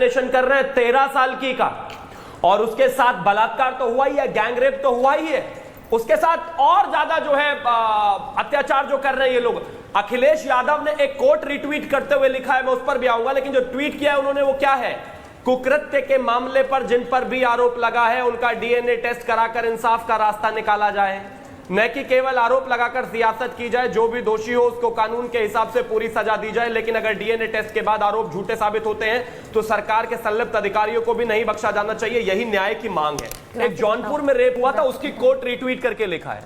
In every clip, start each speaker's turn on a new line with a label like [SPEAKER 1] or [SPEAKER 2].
[SPEAKER 1] Assassination कर रहे हैं 13 साल की का, और उसके साथ बलात्कार तो हुआ ही है, गैंग रेप तो हुआ ही है, उसके साथ और ज्यादा जो है अत्याचार जो कर रहे हैं ये लोग। अखिलेश यादव ने एक कोट रिट्वीट करते हुए लिखा है, मैं उस पर भी आऊंगा, लेकिन जो ट्वीट किया है उन्होंने वो क्या है, कुकृत्य के मामले पर जिन पर भी आरोप लगा है उनका डीएनए टेस्ट कराकर इंसाफ का रास्ता निकाला जाए, न कि केवल आरोप लगाकर सियासत की जाए। जो भी दोषी हो उसको कानून के हिसाब से पूरी सजा दी जाए, लेकिन अगर डीएनए टेस्ट के बाद आरोप झूठे साबित होते हैं तो सरकार के संलिप्त अधिकारियों को भी नहीं बख्शा जाना चाहिए। यही न्याय की मांग है। एक जौनपुर में रेप हुआ था, उसकी कोर्ट रिट्वीट करके लिखा है।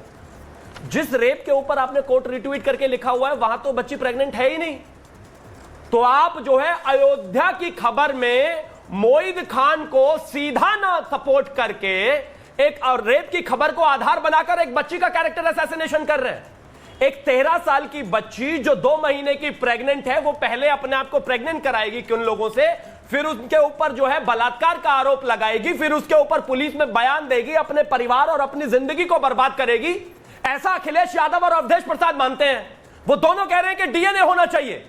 [SPEAKER 1] जिस रेप के ऊपर आपने कोर्ट रिट्वीट करके लिखा हुआ है वहां तो बच्ची प्रेग्नेंट है ही नहीं। तो आप जो है अयोध्या की खबर में मोईद खान को सीधा ना सपोर्ट करके एक और रेप की खबर को आधार बनाकर एक बच्ची का कैरेक्टर असैसिनेशन कर रहे हैं। एक 13 साल की बच्ची जो 2 महीने की प्रेग्नेंट है, वो पहले अपने आप को प्रेग्नेंट कराएगी किन लोगों से, फिर उसके ऊपर जो है बलात्कार का आरोप लगाएगी, फिर उसके ऊपर पुलिस में बयान देगी, अपने परिवार और अपनी जिंदगी को बर्बाद करेगी। ऐसा अखिलेश यादव और अवधेश प्रसाद मानते हैं। वो दोनों कह रहे हैं कि डीएनए होना चाहिए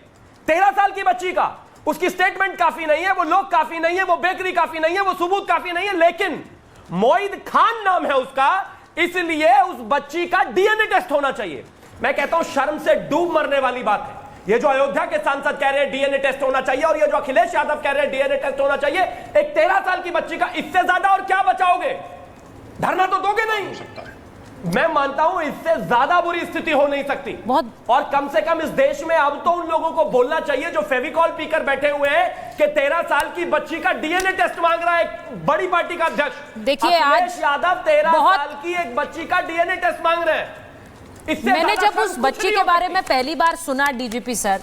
[SPEAKER 1] 13 साल की बच्ची का। उसकी स्टेटमेंट काफी नहीं है, वो लोग काफी नहीं है, वो बेकरी काफी नहीं है, वो सबूत काफी नहीं है, लेकिन मोईद खान नाम है उसका, इसलिए उस बच्ची का डीएनए टेस्ट होना चाहिए। मैं कहता हूं शर्म से डूब मरने वाली बात है। ये जो अयोध्या के सांसद कह रहे हैं डीएनए टेस्ट होना चाहिए, और ये जो अखिलेश यादव कह रहे हैं डीएनए टेस्ट होना चाहिए, एक 13 साल की बच्ची का इससे ज्यादा और क्या बचाओगे? धरना तो दोगे नहीं हो सकता है। मैं मानता हूं इससे ज्यादा बुरी स्थिति हो नहीं सकती। और कम से कम इस देश में अब तो उन लोगों को बोलना चाहिए जो फेविकॉल पीकर बैठे हुए हैं कि 13 साल की बच्ची का डीएनए टेस्ट मांग रहा है एक बड़ी पार्टी का अध्यक्ष।
[SPEAKER 2] देखिए
[SPEAKER 1] अखिलेश यादव 13 साल की एक बच्ची का डीएनए टेस्ट मांग रहे हैं।
[SPEAKER 2] मैंने जब उस बच्ची के बारे में पहली बार सुना डीजीपी सर,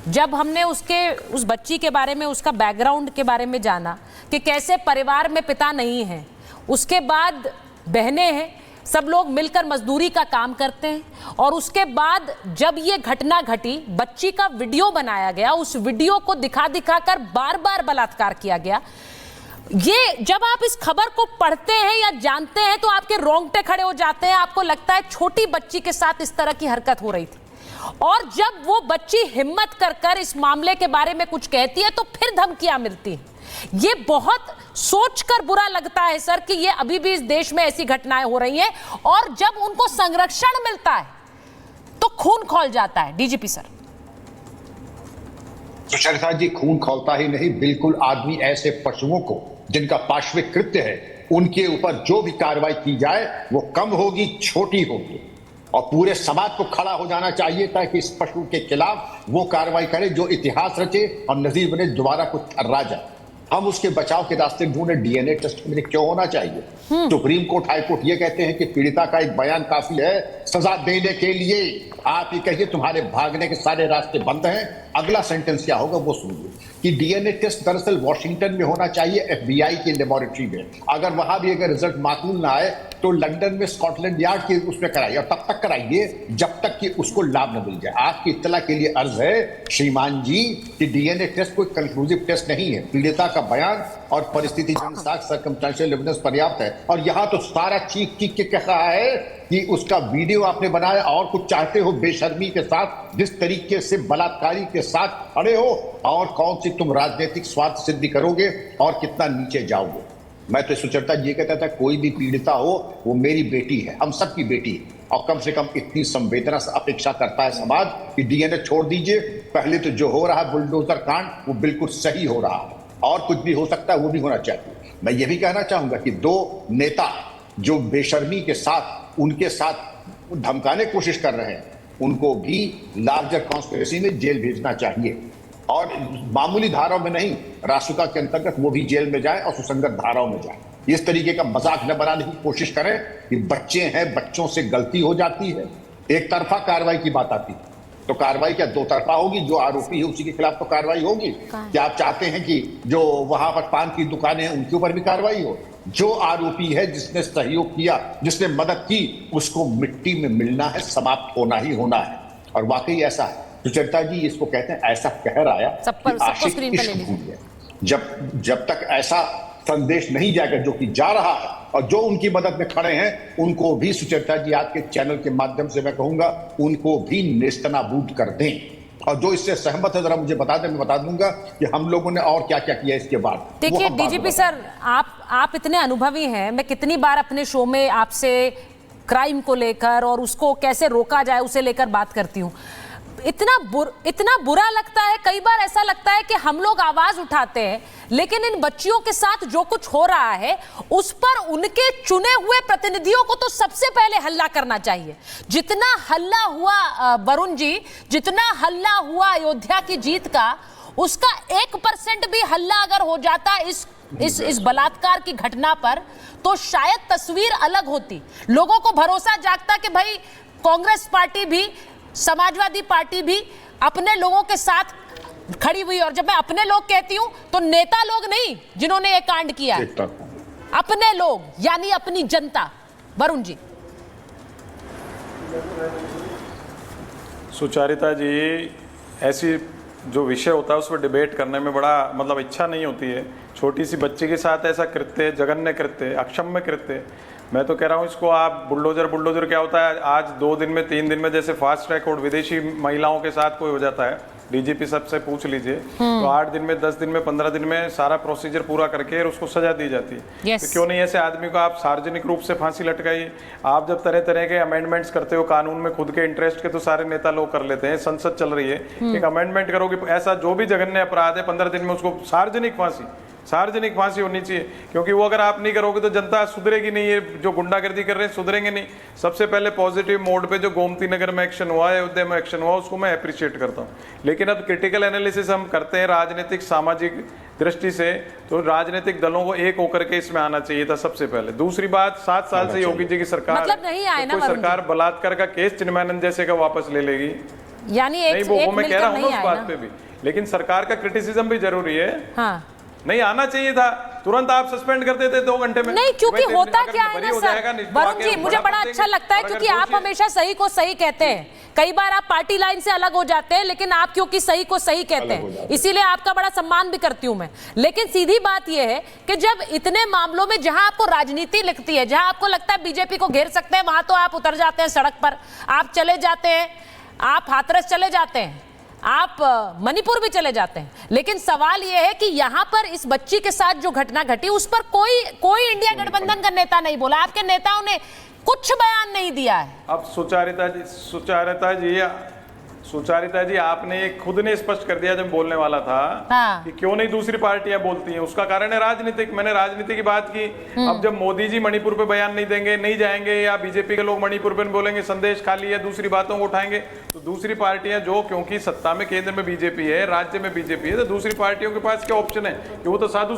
[SPEAKER 2] जब हमने उस बच्ची के बारे में, उसका बैकग्राउंड के बारे में जाना कि कैसे परिवार में पिता नहीं है, उसके बाद बहनें हैं, सब लोग मिलकर मजदूरी का काम करते हैं, और उसके बाद जब ये घटना घटी, बच्ची का वीडियो बनाया गया, उस वीडियो को दिखा कर बार बार बलात्कार किया गया। ये जब आप इस खबर को पढ़ते हैं या जानते हैं तो आपके रोंगटे खड़े हो जाते हैं। आपको लगता है छोटी बच्ची के साथ इस तरह की हरकत हो रही थी, और जब वो बच्ची हिम्मत कर इस मामले के बारे में कुछ कहती है तो फिर धमकियां मिलती हैं। ये बहुत सोचकर बुरा लगता है सर कि ये अभी भी इस देश में ऐसी घटनाएं हो रही हैं, और जब उनको संरक्षण मिलता है तो खून खौल जाता है। DGP sir.
[SPEAKER 3] सुचरिता जी, खून खौलता ही नहीं, बिल्कुल आदमी ऐसे पशुओं को जिनका पार्श्विक कृत्य है उनके ऊपर जो भी कार्रवाई की जाए वो कम होगी, छोटी होगी, और पूरे समाज को खड़ा हो जाना चाहिए ताकि इस पशु के खिलाफ वो कार्रवाई करे जो इतिहास रचे और नजीर बने, दोबारा कुछ थर्रा जाए। हम उसके बचाव के रास्ते ढूंढे। डीएनए टेस्ट में क्यों होना चाहिए? सुप्रीम कोर्ट, हाई कोर्ट ये कहते हैं कि पीड़िता का एक बयान काफी है सजा देने के लिए। आप ये कहिए तुम्हारे भागने के सारे रास्ते बंद हैं। अगला सेंटेंस क्या होगा वो सुनिए कि डीएनए टेस्ट दरअसल वॉशिंगटन में होना चाहिए, एफबीआई की लेबोरेटरी में। अगर वहां भी अगर रिजल्ट माकूल ना आए तो लंदन में स्कॉटलैंड यार्ड की उसमें कराइए, और तब तक कराइए जब तक कि उसको लाभ न मिल जाए। आपकी इत्तला के लिए अर्ज है श्रीमान जी कि डीएनए टेस्ट कोई कंक्लूसिव टेस्ट नहीं है। पीड़िता का बयान और परिस्थिति जनसाक्ष्य सर्कमस्टेंशियल एविडेंस पर्याप्त है। और यहां तो सारा चीख चीख के कह रहा है कि उसका वीडियो आपने बनाया और कुछ चाहते हो बेशर्मी के साथ, जिस तरीके से बलात्कारी के साथ खड़े हो, और कौन सी तुम राजनीतिक स्वार्थ सिद्धि करोगे और कितना नीचे जाओगे। मैं तो सुचरिता जी कहता था कोई भी पीड़िता हो वो मेरी बेटी है, हम सबकी बेटी है, और कम से कम इतनी संवेदना से अपेक्षा करता है समाज कि डीएनए छोड़ दीजिए। पहले तो जो हो रहा है बुलडोजर कांड वो बिल्कुल सही हो रहा है, और कुछ भी हो सकता है वो भी होना चाहिए। मैं ये भी कहना चाहूंगा कि 2 नेता जो बेशर्मी के साथ उनके साथ धमकाने की कोशिश कर रहे हैं उनको भी लार्जर कॉन्स्पिरेसी में जेल भेजना चाहिए, और मामूली धाराओं में नहीं, रासुका के अंतर्गत वो भी जेल में जाए और सुसंगत धाराओं में जाए। इस तरीके का मजाक न बनाने की कोशिश करें कि बच्चे हैं, बच्चों से गलती हो जाती है। एक तरफा कार्रवाई की बात आती है तो कार्रवाई क्या 2 तरफा होगी? जो आरोपी है उसी के खिलाफ तो कार्रवाई होगी। क्या आप चाहते हैं कि जो वहां पर पान की दुकानें हैं उनके ऊपर भी कार्रवाई हो? जो आरोपी है, जिसने सहयोग किया, जिसने मदद की, उसको मिट्टी में मिलना है, समाप्त होना ही होना है। और वाकई ऐसा है। सुचरिता जी इसको कहते हैं ऐसा कहर आया कि आशिक इश्क भूल गया। जब तक ऐसा संदेश नहीं जाएगा जो कि जा रहा है, और जो उनकी मदद में खड़े हैं उनको भी सुचरिता जी आपके चैनल के माध्यम से मैं कहूंगा उनको भी नेस्तनाबूद कर दें। और जो इससे सहमत है जरा मुझे बता दें, मैं बता दूंगा कि हम लोगों ने और क्या क्या किया इसके बाद।
[SPEAKER 2] देखिए डीजीपी सर, आप इतने अनुभवी हैं, मैं कितनी बार अपने शो में आपसे क्राइम को लेकर और उसको कैसे रोका जाए उसे लेकर बात करती हूँ। इतना बुरा लगता है, कई बार ऐसा लगता है कि हम लोग आवाज उठाते हैं, लेकिन इन बच्चियों के साथ जो कुछ हो रहा है उस पर उनके चुने हुए प्रतिनिधियों को तो सबसे पहले हल्ला करना चाहिए। जितना हल्ला हुआ वरुण जी, जितना हल्ला हुआ अयोध्या की जीत का, उसका 1% भी हल्ला अगर हो जाता इस बलात्कार की घटना पर, तो शायद तस्वीर अलग होती। लोगों को भरोसा जागता कि भाई कांग्रेस पार्टी भी, समाजवादी पार्टी भी अपने लोगों के साथ खड़ी हुई। और जब मैं अपने लोग कहती हूं तो नेता लोग नहीं जिन्होंने ये कांड किया है, अपने लोग यानी अपनी जनता। वरुण जी।
[SPEAKER 4] सुचारिता जी, ऐसी जो विषय होता है उस पर डिबेट करने में बड़ा मतलब इच्छा नहीं होती है। छोटी सी बच्ची के साथ ऐसा कृत्य, जघन्य कृत्य, अक्षम्य कृत्य, मैं तो कह रहा हूँ इसको आप बुलडोजर क्या होता है, आज 2 दिन में 3 दिन में जैसे फास्ट ट्रैक कोर्ट विदेशी महिलाओं के साथ कोई हो जाता है, डीजीपी साहब से पूछ लीजिए, तो 8 दिन में, 10 दिन में, 15 दिन में सारा प्रोसीजर पूरा करके उसको सजा दी जाती है। तो क्यों नहीं ऐसे आदमी को आप सार्वजनिक रूप से फांसी लटकाइए। आप जब तरह तरह के अमेंडमेंट्स करते हो कानून में, खुद के इंटरेस्ट के तो सारे नेता लोग कर लेते हैं, संसद चल रही है, एक अमेंडमेंट करो कि ऐसा जो भी जघन्य अपराध है 15 दिन में उसको सार्वजनिक फांसी होनी चाहिए। क्योंकि वो अगर आप नहीं करोगे तो जनता सुधरेगी नहीं, ये जो गुंडागर्दी कर रहे हैं सुधरेंगे नहीं। सबसे पहले पॉजिटिव मोड पे जो गोमती नगर में एक्शन हुआ, अयोध्या में एक्शन हुआ, उसको मैं अप्रिशिएट करता हूँ। लेकिन अब क्रिटिकल एनालिसिस हम करते हैं राजनीतिक सामाजिक दृष्टि से, तो राजनीतिक दलों को एक होकर के इसमें आना चाहिए था सबसे पहले। दूसरी बात, 7 साल से योगी जी की सरकार,
[SPEAKER 2] मतलब नहीं आए ना,
[SPEAKER 4] कोई सरकार बलात्कार का केस चिन्मयानंद जैसे का वापस ले लेगी,
[SPEAKER 2] यानी
[SPEAKER 4] नहीं वो मैं कह रहा हूँ उस बात पे भी। लेकिन सरकार का क्रिटिसिज्म भी जरूरी है।
[SPEAKER 2] हाँ।
[SPEAKER 4] नहीं आना चाहिए था, तुरंत आप सस्पेंड कर देते 2 घंटे में।
[SPEAKER 2] नहीं, क्योंकि होता क्या है ना सर, वरुण जी, मुझे बड़ा अच्छा लगता है क्योंकि आप हमेशा सही को सही कहते हैं। कई बार आप पार्टी लाइन से अलग हो जाते हैं, लेकिन आप क्योंकि सही को सही कहते हैं, इसीलिए आपका बड़ा सम्मान भी करती हूं मैं। लेकिन सीधी बात यह है कि जब इतने मामलों में जहां आपको राजनीति लिखती है, जहां आपको लगता है बीजेपी को घेर सकते हैं, वहां तो आप उतर जाते हैं सड़क पर, आप चले जाते हैं, आप हाथरस चले जाते हैं, आप मणिपुर भी चले जाते हैं। लेकिन सवाल यह है कि यहां पर इस बच्ची के साथ जो घटना घटी उस पर कोई इंडिया गठबंधन का नेता नहीं बोला, आपके नेताओं ने कुछ बयान नहीं दिया है।
[SPEAKER 4] अब सुचारिता जी आपने खुद ने स्पष्ट कर दिया जब बोलने वाला था।
[SPEAKER 2] हाँ।
[SPEAKER 4] कि क्यों नहीं दूसरी पार्टियां बोलती हैं, उसका कारण है राजनीतिक। मैंने राजनीति की बात की। अब जब मोदी जी मणिपुर पे बयान नहीं देंगे, नहीं जाएंगे, या बीजेपी के लोग मणिपुर पे बोलेंगे संदेश खाली है, दूसरी बातों को उठाएंगे, तो दूसरी पार्टियां जो, क्योंकि सत्ता में केंद्र में बीजेपी है, राज्य में बीजेपी है, तो दूसरी पार्टियों के पास क्या ऑप्शन है कि वो तो साधु